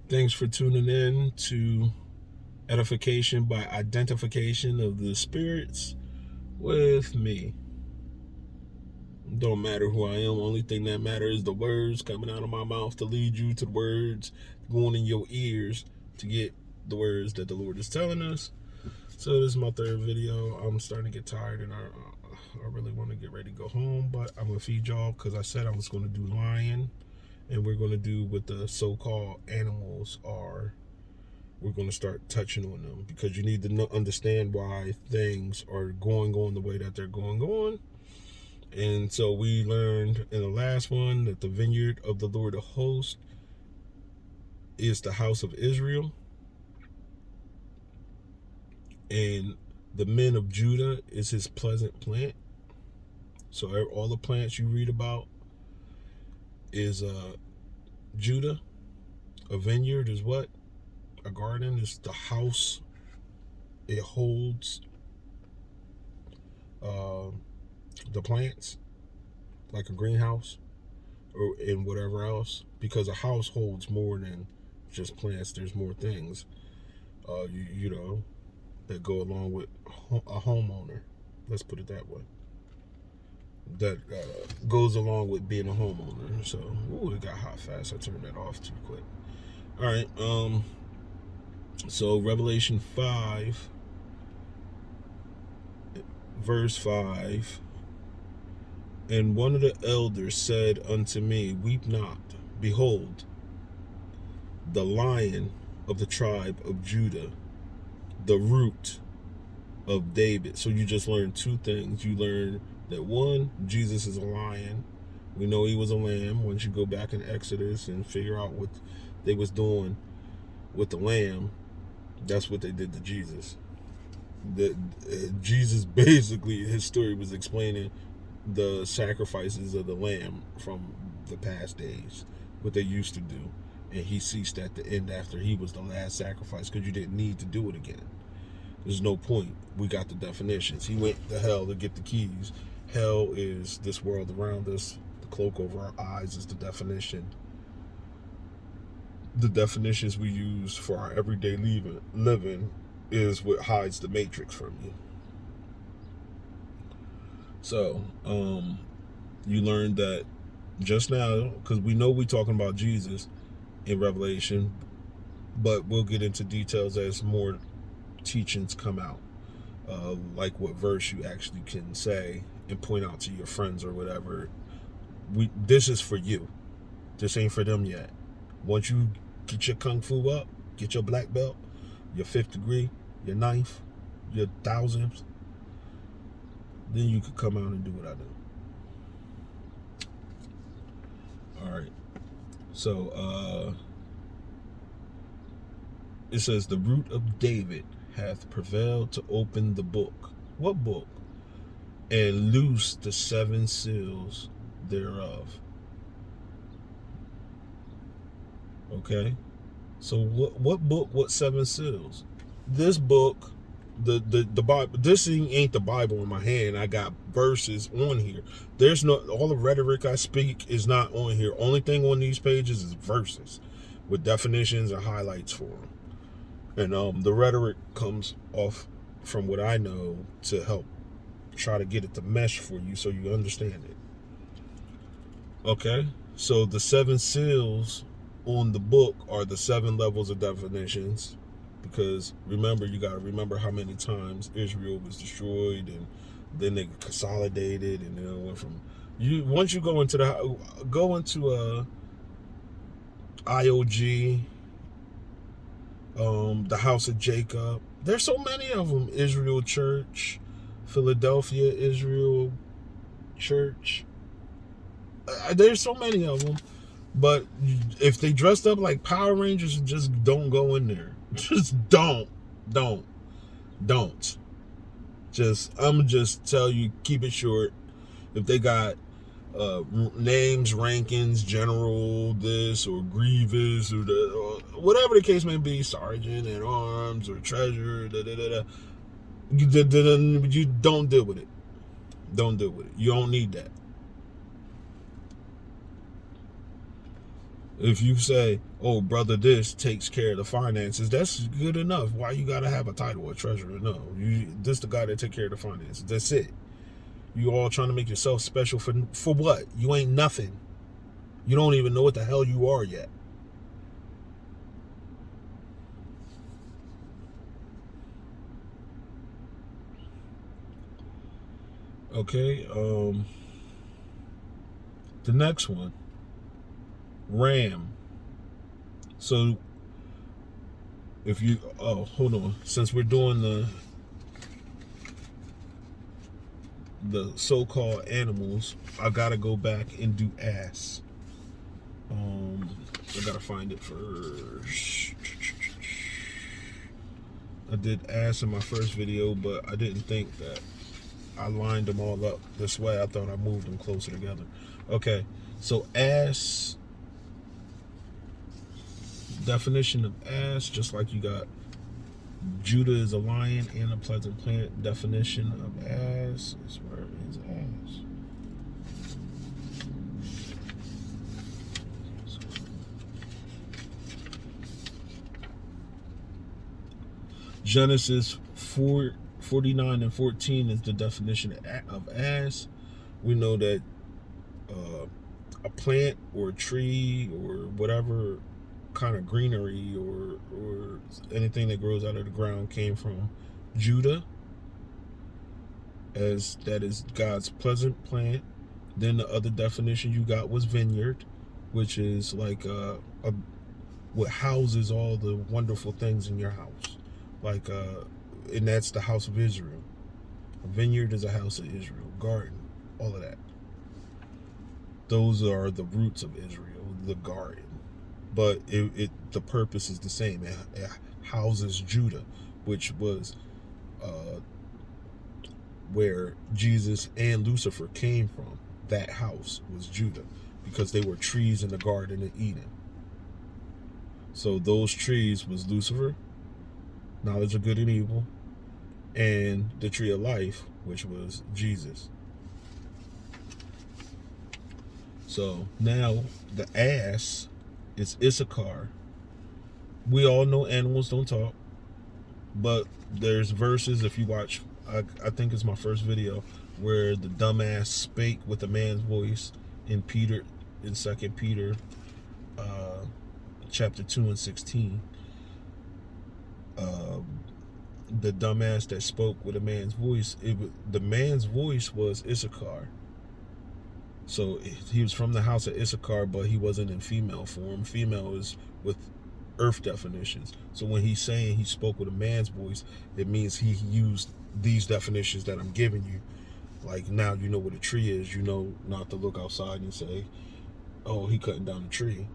Thanks for tuning in to Edification by Identification of the Spirits with me. Don't matter who I am, only thing that matters is the words coming out of my mouth to lead you to the words going in your ears to get the words that the Lord is telling us. So this is my third video. I'm starting to get tired and I really want to get ready to go home, but I'm going to feed y'all because I said I was going to do lion, and we're going to do what the so-called animals are. We're going to start touching on them because you need to understand why things are going on the way that they're going on. And so we learned in the last one that the vineyard of the Lord of hosts is the house of Israel, and the men of Judah is his pleasant plant. So all the plants you read about is Judah. A vineyard is what? A garden is the house. It holds the plants, like a greenhouse or in whatever else, because a house holds more than just plants. There's more things, you know, that go along with a homeowner. Let's put it that way. That goes along with being a homeowner. So, ooh, it got hot fast. I turned that off too quick. All right. So Revelation 5, verse 5. And one of the elders said unto me, Weep not. Behold, the Lion of the tribe of Judah, the root of David. So you just learned two things. You learned that one, Jesus is a lion. We know he was a lamb. Once you go back in Exodus and figure out what they was doing with the lamb, that's what they did to Jesus. Jesus basically, his story was explaining the sacrifices of the lamb from the past days, what they used to do, and he ceased at the end after he was the last sacrifice because you didn't need to do it again. There's no point. We got the definitions. He went to hell to get the keys. Hell is this world around us. The cloak over our eyes is the definition. The definitions we use for our everyday living is what hides the matrix from you. So, you learned that just now, because we know we're talking about Jesus in Revelation, but we'll get into details as more teachings come out, like what verse you actually can say and point out to your friends or whatever. This is for you. This ain't for them yet. Once you get your kung fu up, get your black belt, your 5th degree, your 9th, your 1000th, then you could come out and do what I do. All right. So it says the root of David hath prevailed to open the book. What book? And loose the 7 seals thereof. Okay. So what book? What 7 seals? This book, the Bible. This thing ain't the Bible in my hand. I got verses on here. There's no, all the rhetoric I speak is not on here. Only thing on these pages is verses with definitions and highlights for them. And the rhetoric comes off from what I know to help try to get it to mesh for you so you understand it. Okay, so the 7 seals on the book are the 7 levels of definitions, because remember, you got to remember how many times Israel was destroyed, and then they consolidated, and then it went from you. Once you go into IOG, the House of Jacob. There's so many of them. Israel Church, Philadelphia Israel Church. There's so many of them. But if they dressed up like Power Rangers, just don't go in there. Just don't. I'm just tell you, keep it short. If they got names, rankings, general this or grievous or whatever the case may be, sergeant at arms or treasurer, you don't deal with it. Don't deal with it. You don't need that. If you say, oh, brother, this takes care of the finances, that's good enough. Why you got to have a title of treasurer? No, this the guy that take care of the finances. That's it. You all trying to make yourself special for what? You ain't nothing. You don't even know what the hell you are yet. Okay, the next one, RAM. So if you, oh, hold on. Since we're doing the so-called animals, I gotta go back and do ass. I gotta find it first. I did ass in my first video, but I didn't think that I lined them all up this way. I thought I moved them closer together. Okay, so ass, definition of ass, just like you got Judah is a lion and a pleasant plant. Definition of ass is where is ass. Genesis 49 and 14 is the definition of ass. We know that a plant or a tree or whatever kind of greenery or anything that grows out of the ground came from Judah, as that is God's pleasant plant. Then the other definition you got was vineyard, which is like what houses all the wonderful things in your house, like and that's the house of Israel. A vineyard is a house of Israel, garden, all of that. Those are the roots of Israel, the garden. But the purpose is the same. It houses Judah, which was where Jesus and Lucifer came from. That house was Judah, because they were trees in the Garden of Eden. So those trees was Lucifer, knowledge of good and evil, and the tree of life, which was Jesus. So now the ass is Issachar. We all know animals don't talk, but there's verses, if you watch, I think it's my first video, where the dumbass spake with a man's voice in 2 Peter chapter 2 and 16. The dumbass that spoke with a man's voice, the man's voice was Issachar. So he was from the house of Issachar, but he wasn't in female form. Female is with earth definitions. So when he's saying he spoke with a man's voice, it means he used these definitions that I'm giving you. Like, now you know what a tree is. You know not to look outside and say, oh, he cutting down a tree.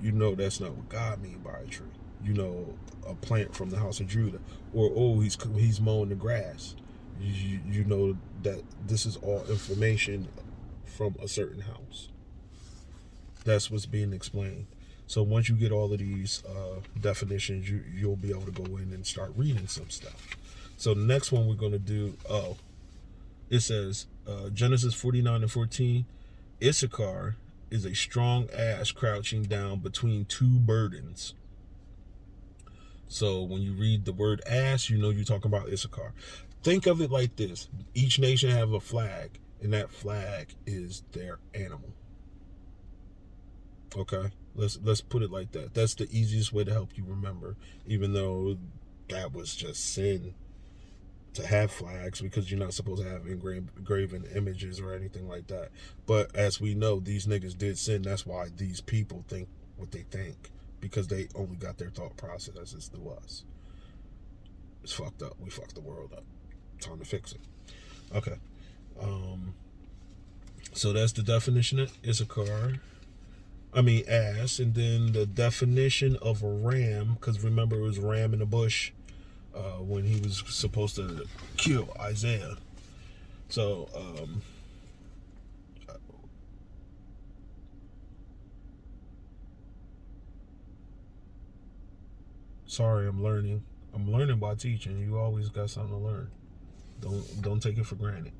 You know that's not what God means by a tree. You know, a plant from the house of Judah. Or, oh, he's mowing the grass. You know that this is all information from a certain house. That's what's being explained. So once you get all of these definitions, you'll be able to go in and start reading some stuff. So the next one we're going to do, it says, Genesis 49 and 14, Issachar is a strong ass crouching down between two burdens. So when you read the word ass, you know you're talking about Issachar. Think of it like this. Each nation have a flag, and that flag is their animal. Okay? Let's put it like that. That's the easiest way to help you remember, even though that was just sin to have flags, because you're not supposed to have engraven images or anything like that. But as we know, these niggas did sin. That's why these people think what they think, because they only got their thought processes through us. It's fucked up. We fucked the world up. Time to fix it. Okay. So that's the definition of Issachar. Ass. And then the definition of a ram, because remember it was ram in the bush when he was supposed to kill Isaiah. So sorry, I'm learning by teaching. You always got something to learn. Don't take it for granted.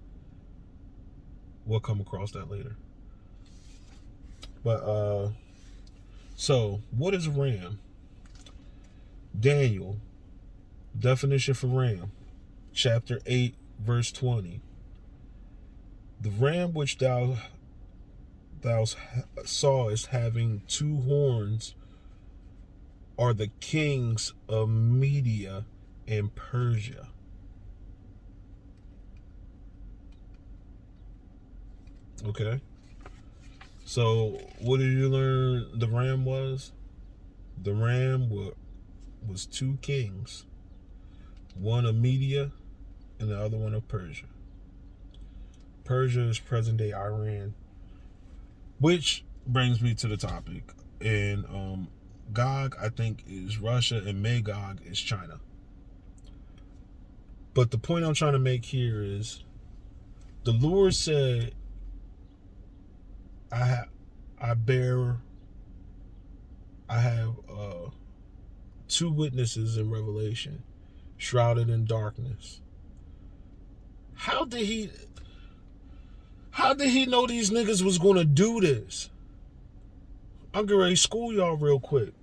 We'll come across that later. But So, what is a ram? Daniel, definition for ram, chapter 8, verse 20. The ram which thou sawest having two horns are the kings of Media and Persia. Okay. So, what did you learn the ram was? The ram was two kings, one of Media and the other one of Persia. Persia is present day Iran, which brings me to the topic. And Gog, I think, is Russia, and Magog is China. But the point I'm trying to make here is the Lord said, I have two witnesses in Revelation, shrouded in darkness. How did he know these niggas was gonna do this? I'm getting ready to school y'all real quick.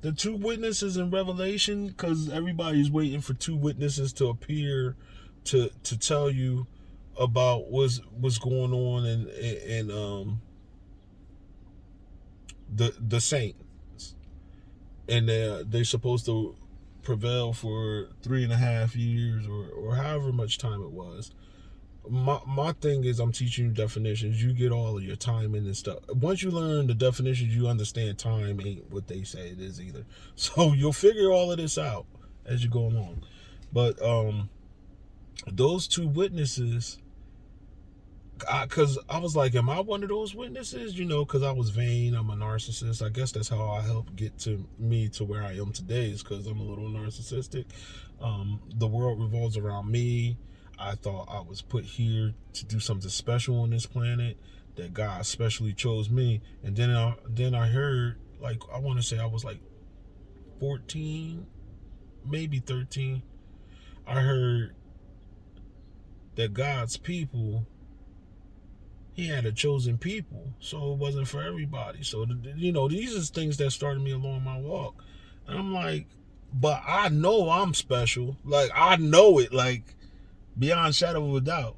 The two witnesses in Revelation, because everybody's waiting for two witnesses to appear to tell you about what's going on in the saints, and they're supposed to prevail for 3.5 years or however much time it was. My thing is, I'm teaching you definitions. You get all of your time in and stuff. Once you learn the definitions, you understand time ain't what they say it is either. So you'll figure all of this out as you go along. But those two witnesses, because I was like, am I one of those witnesses? You know, because I was vain. I'm a narcissist. I guess that's how I help get to me to where I am today, is because I'm a little narcissistic. The world revolves around me. I thought I was put here to do something special on this planet, that God specially chose me. And then I heard, like, I want to say I was like 14, maybe 13. I heard that God's people, he had a chosen people, so it wasn't for everybody. So, you know, these are things that started me along my walk. And I'm like, but I know I'm special. Like, I know it, like, beyond shadow of a doubt.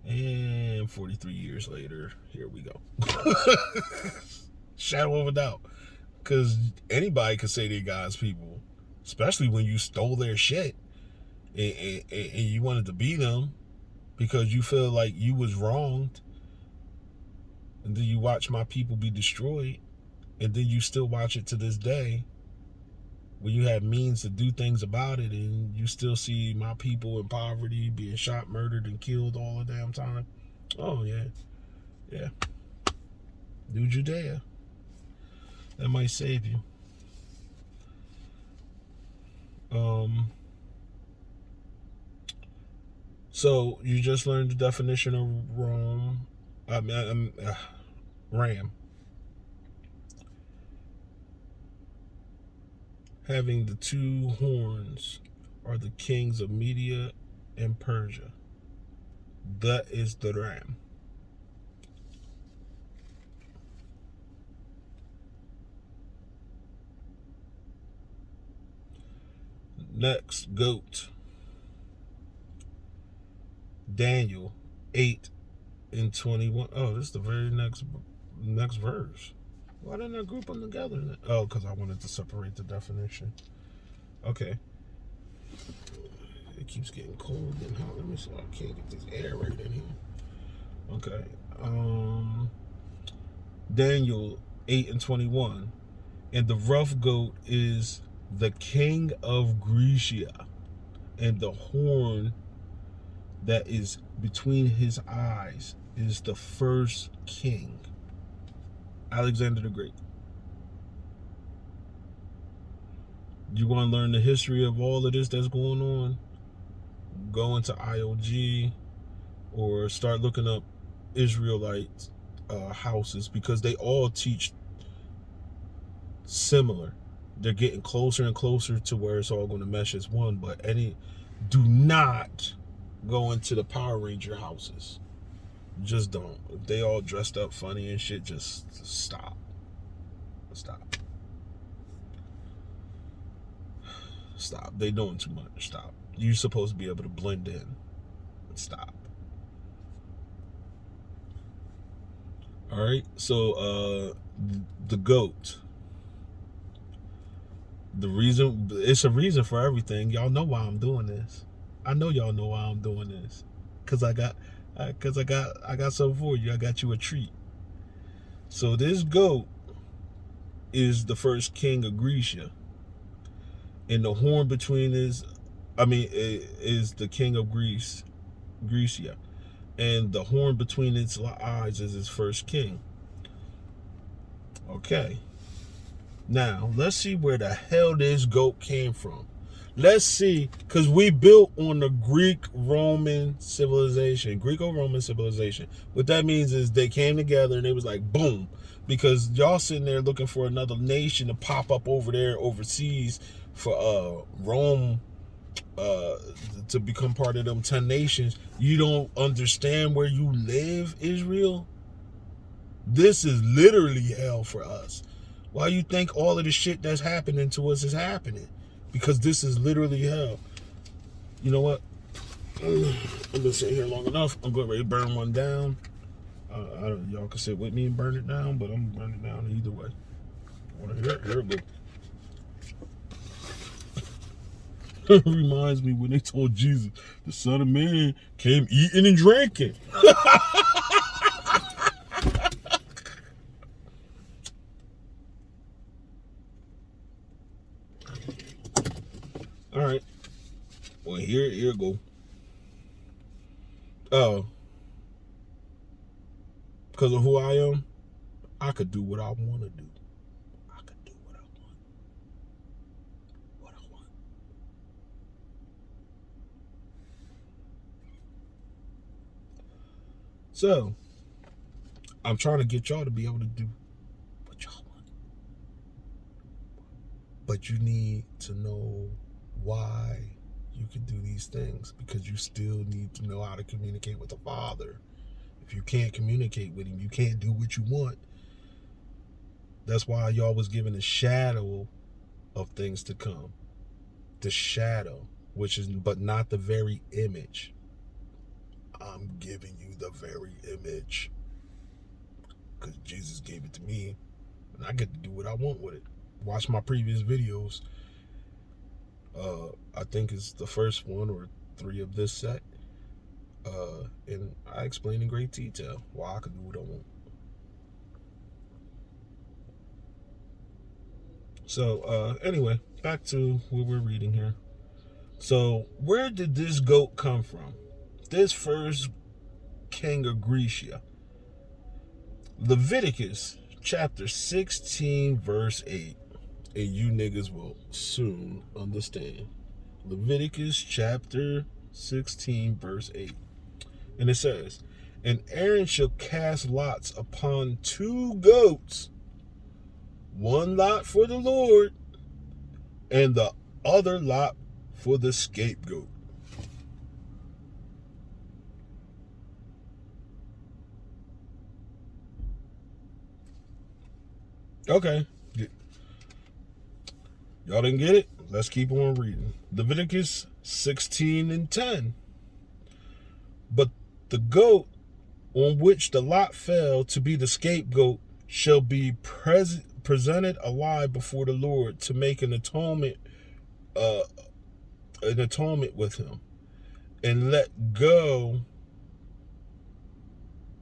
And 43 years later, here we go. Shadow of a doubt. Because anybody could say they're God's people, especially when you stole their shit and you wanted to be them because you feel like you was wronged. And then you watch my people be destroyed. And then you still watch it to this day, when you have means to do things about it, and you still see my people in poverty being shot, murdered, and killed all the damn time. Oh, yeah. Yeah. New Judea. That might save you. So, you just learned the definition of ram. Having the two horns are the kings of Media and Persia. That is the ram. Next, goat. Daniel 8 and 21. Oh, this is the very next verse. Why didn't I group them together? Oh, because I wanted to separate the definition. Okay. It keeps getting cold and hot. Let me see. I can't get this air right in here. Okay. Daniel 8 and 21. And the rough goat is the king of Grecia, and the horn that is between his eyes is the first king, Alexander the Great. You want to learn the history of all of this that's going on? Go into IOG or start looking up Israelite houses, because they all teach similar. They're getting closer and closer to where it's all going to mesh as one. But do not go into the Power Ranger houses. Just don't. If they all dressed up funny and shit, just stop. Stop. They doing too much. Stop. You're supposed to be able to blend in. Stop. All right. So the goat. The reason, it's a reason for everything. Y'all know why I'm doing this. I know y'all know why I'm doing this. I got something for you. I got you a treat. So this goat is the first king of Grecia, and the horn between is the king of Grecia, and the horn between its eyes is his first king. Okay. Now, let's see where the hell this goat came from. Let's see, because we built on the Greco-Roman civilization. What that means is they came together and they was like, boom. Because y'all sitting there looking for another nation to pop up over there overseas for Rome to become part of them 10 nations. You don't understand where you live, Israel? This is literally hell for us. Why you think all of the shit that's happening to us is happening? Because this is literally hell. You know what? I've been sitting here long enough. I'm going ready to burn one down. Y'all can sit with me and burn it down, but I'm burning it down either way. Here we go. Reminds me when they told Jesus, the Son of Man came eating and drinking. All right. Well, here go. Because of who I am, I could do what I want to do. I could do what I want. What I want. So, I'm trying to get y'all to be able to do what y'all want. But you need to know why you can do these things, because you still need to know how to communicate with the Father. If you can't communicate with him, you can't do what you want. That's why y'all was given a shadow of things to come. The shadow, but not the very image. I'm giving you the very image because Jesus gave it to me, and I get to do what I want with it. Watch my previous videos. I think it's the first one or 3 of this set. And I explain in great detail why I can do what I want. So, anyway, back to what we're reading here. So, where did this goat come from? This first king of Grecia. Leviticus chapter 16, verse 8. And you niggas will soon understand. Leviticus chapter 16, verse 8. And it says, and Aaron shall cast lots upon 2 goats, one lot for the Lord, and the other lot for the scapegoat. Okay. Y'all didn't get it? Let's keep on reading. Leviticus 16 and 10. But the goat on which the lot fell to be the scapegoat shall be presented alive before the Lord to make an atonement with him, and let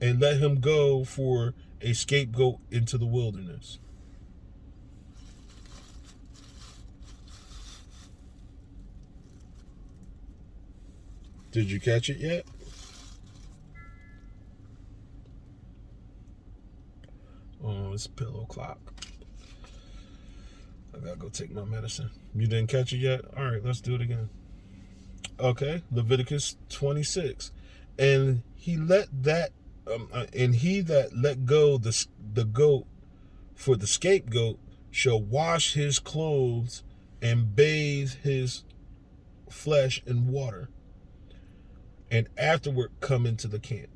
him go for a scapegoat into the wilderness. Did you catch it yet? Oh, it's pillow clock. I gotta go take my medicine. You didn't catch it yet? All right, let's do it again. Okay, Leviticus 26, and he that let go the goat for the scapegoat shall wash his clothes and bathe his flesh in water, and afterward come into the camp.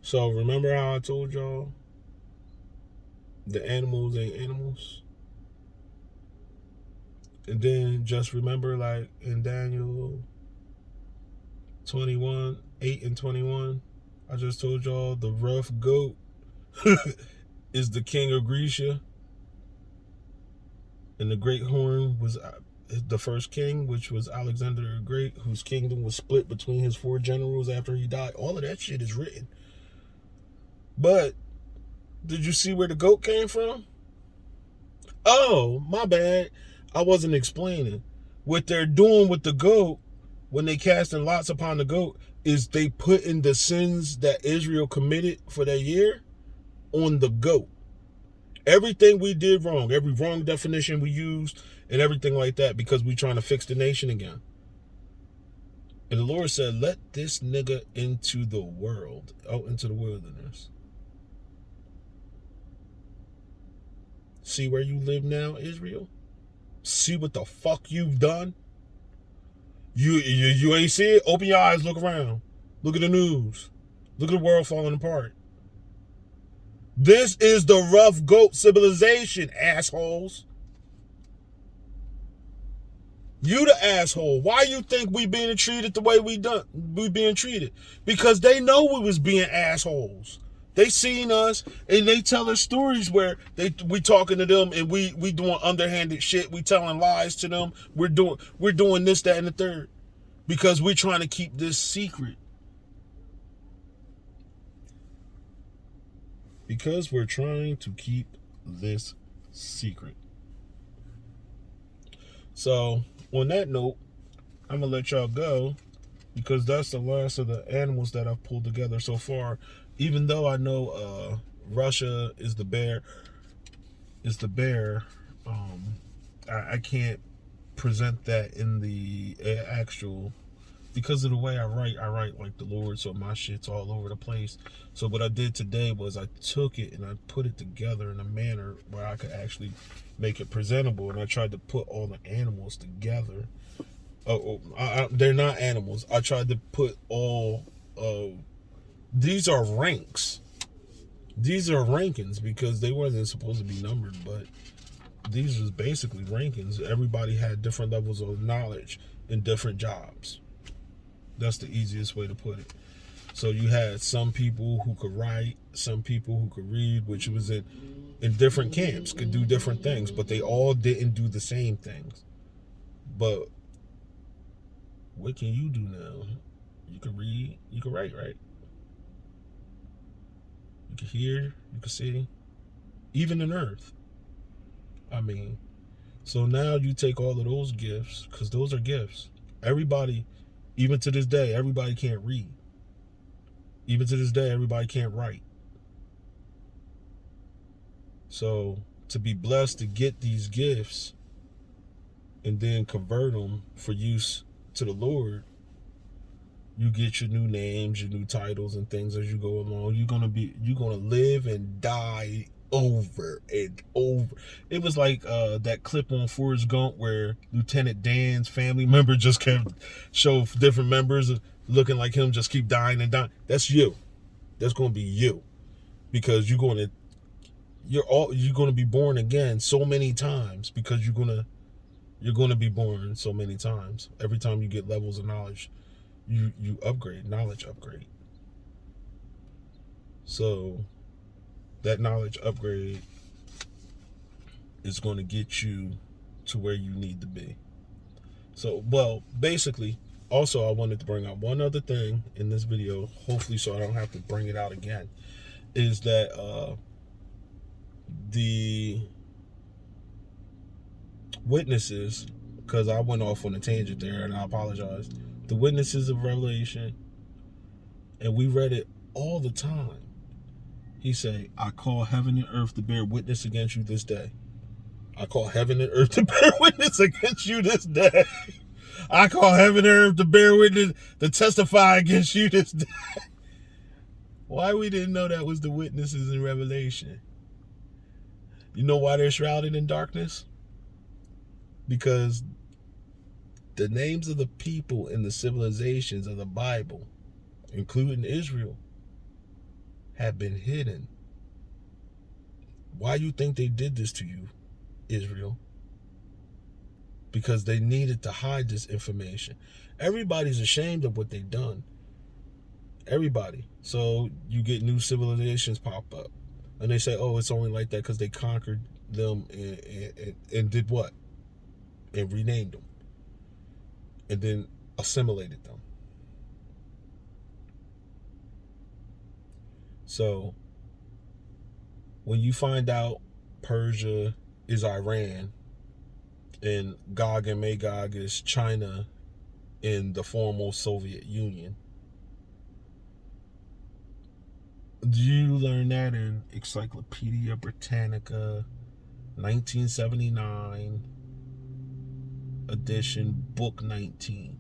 So remember how I told y'all the animals ain't animals? And then just remember, like in Daniel 21, 8 and 21, I just told y'all the rough goat is the king of Grecia. And the great horn was the first king, which was Alexander the Great, whose kingdom was split between his 4 generals after he died. All of that shit is written. But did you see where the goat came from? Oh, my bad. I wasn't explaining. What they're doing with the goat, when they casting lots upon the goat, is they putting the sins that Israel committed for that year on the goat. Everything we did wrong, every wrong definition we used, and everything like that, because we trying to fix the nation again. And the Lord said, let this nigga into the world, out into the wilderness. See where you live now, Israel? See what the fuck you've done? You ain't see it? Open your eyes, look around. Look at the news. Look at the world falling apart. This is the rough goat civilization, assholes. You the asshole. Why you think we being treated the way we being treated? Because they know we was being assholes. They seen us and they tell us stories where we talking to them and we doing underhanded shit. We telling lies to them. We're doing this, that, and the third. Because we're trying to keep this secret. Because we're trying to keep this secret. So, on that note, I'm going to let y'all go because that's the last of the animals that I've pulled together so far. Even though I know Russia is the bear, I can't present that in the actual, because of the way I write like the Lord, so my shit's all over the place. So what I did today was I took it and I put it together in a manner where I could actually make it presentable, and I tried to put all the animals together. They're not animals. I tried to put all these are ranks. These are rankings because they wasn't supposed to be numbered, but these was basically rankings. Everybody had different levels of knowledge in different jobs. That's the easiest way to put it. So you had some people who could write, some people who could read, which was in different camps, could do different things, but they all didn't do the same things. But what can you do now? You can read, you can write, right? You can hear, you can see, even in earth. I mean, so now you take all of those gifts, because those are gifts. Everybody, even to this day, everybody can't read. Even to this day, everybody can't write. So to be blessed to get these gifts and then convert them for use to the Lord, you get your new names, your new titles and things as you go along. You're gonna live and die over and over. It was like that clip on Forrest Gump where Lieutenant Dan's family member just kept show different members looking like him just keep dying and dying. That's you. That's gonna be you, because you're gonna be born again so many times, because you're gonna be born so many times. Every time you get levels of knowledge, you upgrade, knowledge upgrade. So that knowledge upgrade is going to get you to where you need to be. So, well, basically, also I wanted to bring out one other thing in this video, hopefully so I don't have to bring it out again, is that the witnesses, because I went off on a tangent there and I apologize, the witnesses of Revelation, and we read it all the time. He said, I call heaven and earth to bear witness against you this day. I call heaven and earth to bear witness against you this day. I call heaven and earth to bear witness, to testify against you this day. Why we didn't know that was the witnesses in Revelation? You know why they're shrouded in darkness? Because the names of the people in the civilizations of the Bible, including Israel, have been hidden. Why you think they did this to you, Israel? because they needed to hide this information. Everybody's ashamed of what they've done. Everybody. So you get new civilizations pop up. And they say, oh, it's only like that because they conquered them and did what? And renamed them. And then assimilated them. So when you find out Persia is Iran and Gog and Magog is China in the former Soviet Union, you learn that in Encyclopedia Britannica 1979 edition, book 19.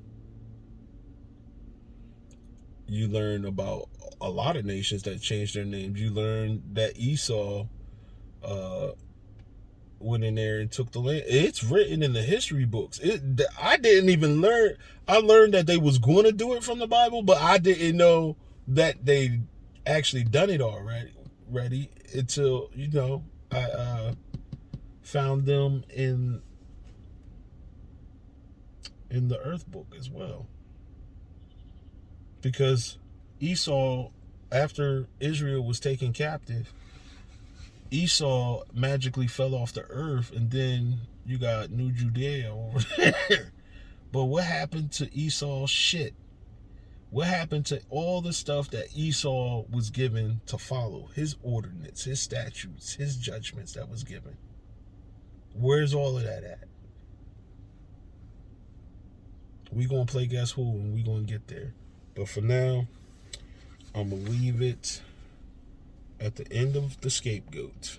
You learn about a lot of nations that changed their names. You learn that Esau went in there and took the land. It's written in the history books. I didn't even learn. I learned that they was going to do it from the Bible, but I didn't know that they actually done it already until, I found them in the Earth book as well. Because Esau, after Israel was taken captive, Esau magically fell off the earth, and then you got New Judea over there. But what happened to Esau's shit? What happened to all the stuff that Esau was given to follow? His ordinance, his statutes, his judgments that was given. Where's all of that at? We gonna play Guess Who, and we gonna get there. But for now, I'm gonna leave it at the end of the scapegoat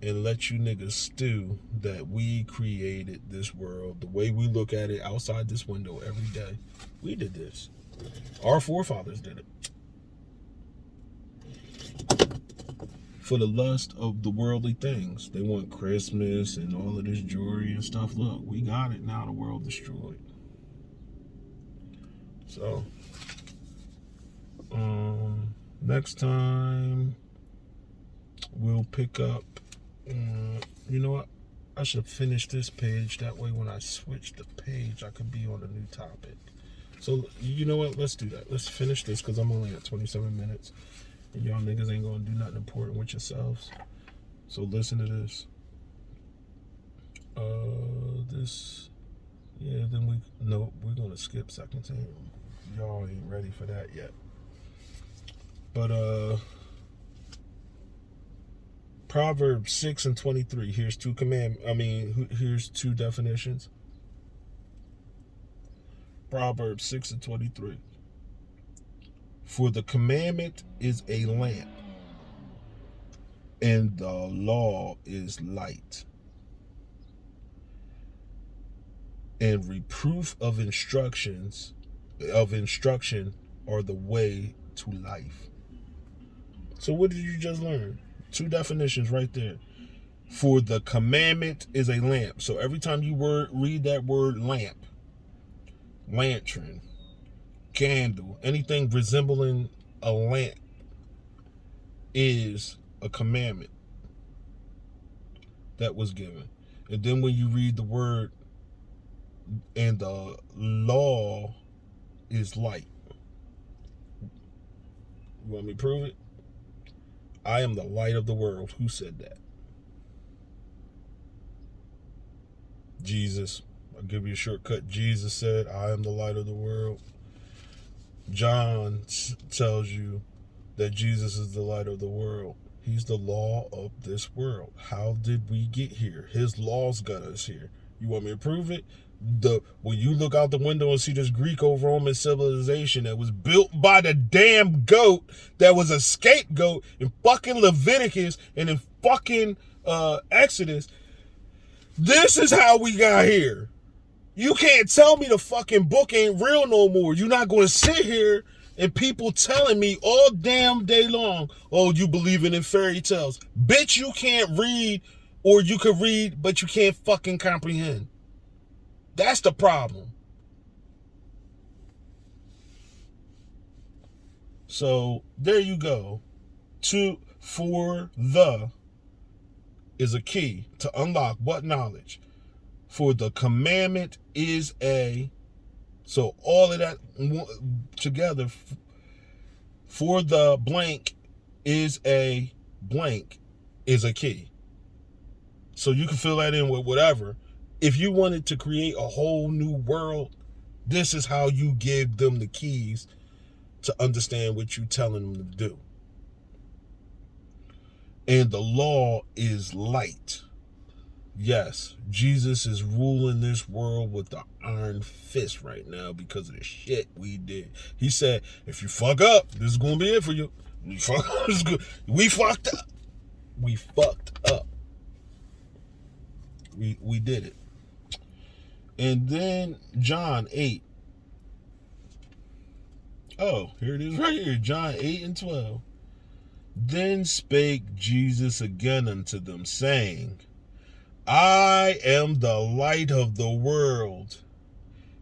and let you niggas stew that we created this world the way we look at it outside this window every day. We did this. Our forefathers did it. For the lust of the worldly things. They want Christmas and all of this jewelry and stuff. Look, we got it now. The world destroyed. So, next time we'll pick up. You know what? I should finish this page. That way, when I switch the page, I could be on a new topic. So, you know what? Let's do that. Let's finish this because I'm only at 27 minutes. And y'all niggas ain't going to do nothing important with yourselves. So, listen to this. Then we're going to skip second team. Y'all ain't ready for that yet. But, Proverbs 6 and 23. Here's here's two definitions. Proverbs 6 and 23. For the commandment is a lamp, and the law is light, and reproof of instruction are the way to life. So what did you just learn? Two definitions right there. For the commandment is a lamp. So every time you read that word lamp, lantern, candle, anything resembling a lamp is a commandment that was given. And then when you read the word, and the law is light. You want me to prove it? I am the light of the world. Who said that? Jesus. I'll give you a shortcut. Jesus said, I am the light of the world. John tells you that Jesus is the light of the world. He's the law of this world. How did we get here? His laws got us here. You want me to prove it? When you look out the window and see this Greco-Roman civilization that was built by the damn goat that was a scapegoat in fucking Leviticus and in fucking Exodus, this is how we got here. You can't tell me the fucking book ain't real no more. You're not going to sit here and people telling me all damn day long, oh, you believing in fairy tales. Bitch, you can't read, or you could read, but you can't fucking comprehend. That's the problem. So there you go. For the is a key to unlock what knowledge? For the commandment is so all of that together, for the blank is a key. So you can fill that in with whatever. If you wanted to create a whole new world, this is how you give them the keys to understand what you're telling them to do. And the law is light. Yes, Jesus is ruling this world with the iron fist right now because of the shit we did. He said, if you fuck up, this is going to be it for you. We fucked up. We fucked up. We did it. And then John 8. Oh, here it is right here. John 8 and 12. Then spake Jesus again unto them, saying, I am the light of the world.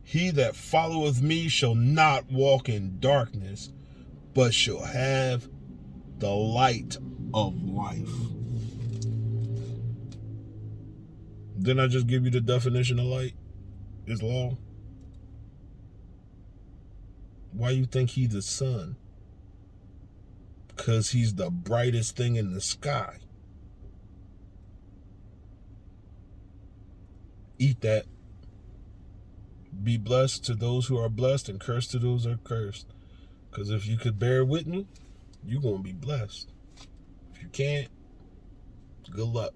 He that followeth me shall not walk in darkness, but shall have the light of life. Didn't I just give you the definition of light? Is law. Why you think he's the sun? Because he's the brightest thing in the sky. Eat that. Be blessed to those who are blessed and cursed to those who are cursed. Because if you could bear with me, you're going to be blessed. If you can't, good luck.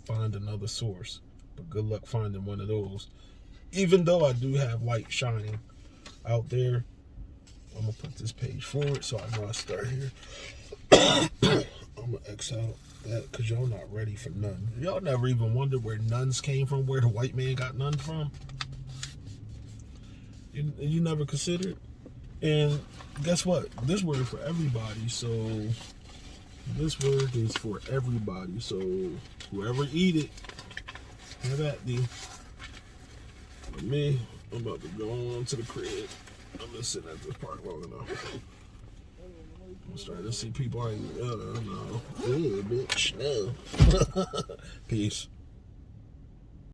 Find another source. But good luck finding one of those. Even though I do have light shining out there, I'm going to put this page forward so I know I start here. I'm going to X out that because y'all not ready for none. Y'all never even wondered where nuns came from, where the white man got none from? You never considered? And guess what? This word is for everybody. So this word is for everybody. So whoever eat it, have at thee. For me, I'm about to go on to the crib. I'm just sitting at this park long enough. I'm starting to see people. No, bitch, no. Peace.